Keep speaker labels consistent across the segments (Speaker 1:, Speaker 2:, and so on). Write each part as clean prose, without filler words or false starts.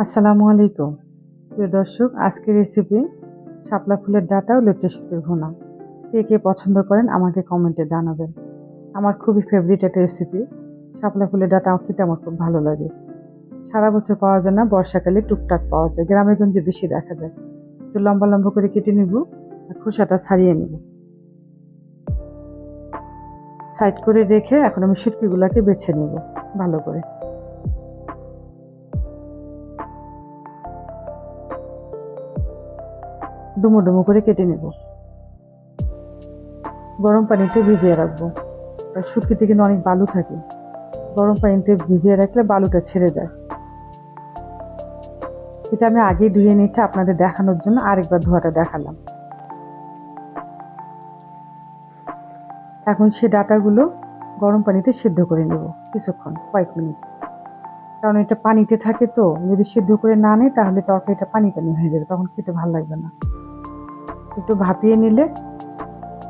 Speaker 1: আসসালামু আলাইকুম প্রিয় দর্শক, আজকের রেসিপি শাপলা ফুলের ডাঁটা ও লেট্টে শুঁটির ভুনা। কে কে পছন্দ করেন আমাকে কমেন্টে জানাবেন। আমার খুবই ফেভারিট একটা রেসিপি। শাপলা ফুলের ডাঁটা খেতে আমার খুব ভালো লাগে। সারা বছর পাওয়া যায় না, বর্ষাকালে টুকটাক পাওয়া যায়, গ্রামে গঞ্জে বেশি দেখা যায়। একটু লম্বা লম্বা করে কেটে নিব আর খোসাটা ছাড়িয়ে নিব। সাইড করে রেখে এখন আমি শুটকিগুলোকে বেছে নেব ভালো করে। ডুমো ডুমো করে কেটে নেব। গরম পানিতে ভিজিয়ে রাখবো। আর শুটকিতে কিন্তু অনেক বালু থাকে, গরম পানিতে ভিজিয়ে রাখলে বালুটা ছেড়ে যায়। এটা আমি আগেই ধুয়ে নিয়েছি আপনাদের দেখানোর জন্য, আরেকবার ধোয়াটা দেখালাম। এখন সেই ডাঁটাগুলো গরম পানিতে সিদ্ধ করে নেব কিছুক্ষণ, কয়েক মিনিট। কারণ এটা পানিতে থাকে, তো যদি সিদ্ধ করে না নেই তাহলে তরকারিটা পানি পানি হয়ে যাবে, তখন খেতে ভালো লাগবে না। একটু ভাপিয়ে নিলে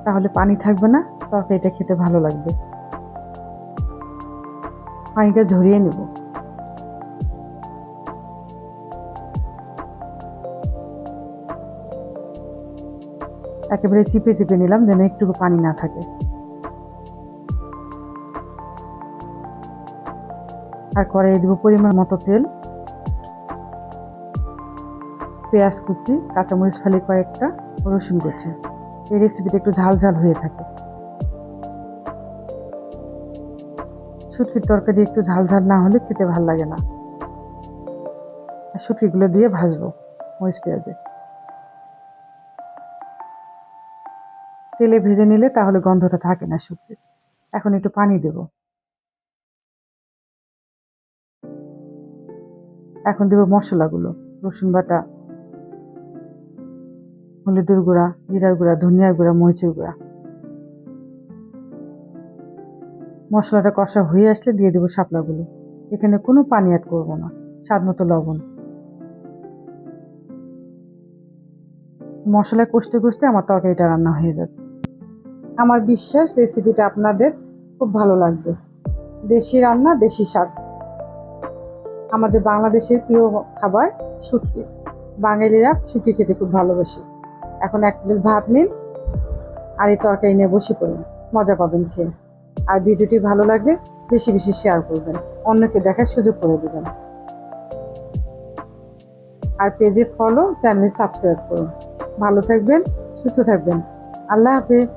Speaker 1: তাহলে পানি থাকবে না, তরকারিটা খেতে ভালো লাগবে। পানিটা ঝরিয়ে নেব। একেবারে চিপে চিপে নিলাম যেন একটুকু পানি না থাকে। আর কড়াইয়ে দেবো পরিমাণ মতো তেল, পেঁয়াজ কুচি, কাঁচামরিচ ফালি কয়েকটা, রসুন কুচি। এই রেসিপিটা একটু ঝাল ঝাল হয়ে থাকে। শুটকির তরকারি একটু ঝাল ঝাল না হলে খেতে ভালো লাগে না। আর শুটকিগুলো দিয়ে ভাজবো মরিচ পেঁয়াজে। তেলে ভেজে নিলে তাহলে গন্ধটা থাকে না শুটকির। এখন একটু পানি দেব। এখন দেব মশলাগুলো, রসুন বাটা, হলুদের গুঁড়া, জিরার গুঁড়া, ধনিয়ার গুঁড়া, মরিচের গুঁড়া। মশলাটা কষা হয়ে আসলে দিয়ে দেবো শাপলাগুলো। এখানে কোনো পানি অ্যাড করবো না, স্বাদ মতো লবণ। মশলা কষতে কষতে আমার তরকারিটা রান্না হয়ে যাবে। আমার বিশ্বাস রেসিপিটা আপনাদের খুব ভালো লাগবে। দেশি রান্না, দেশি স্বাদ। আমাদের বাংলাদেশের প্রিয় খাবার শুটকি। বাঙালিরা শুটকি খেতে খুব ভালোবাসে। এখন এক প্লেট ভাত নিন আর এই তরকারি নিয়ে বসে পড়ুন, মজা পাবেন খেয়ে। আর ভিডিওটি ভালো লাগলে বেশি বেশি শেয়ার করবেন, অন্যকে দেখার সুযোগ করে দেবেন। আর পেজে ফলো, চ্যানেলে সাবস্ক্রাইব করুন। ভালো থাকবেন, সুস্থ থাকবেন। আল্লাহ হাফেজ।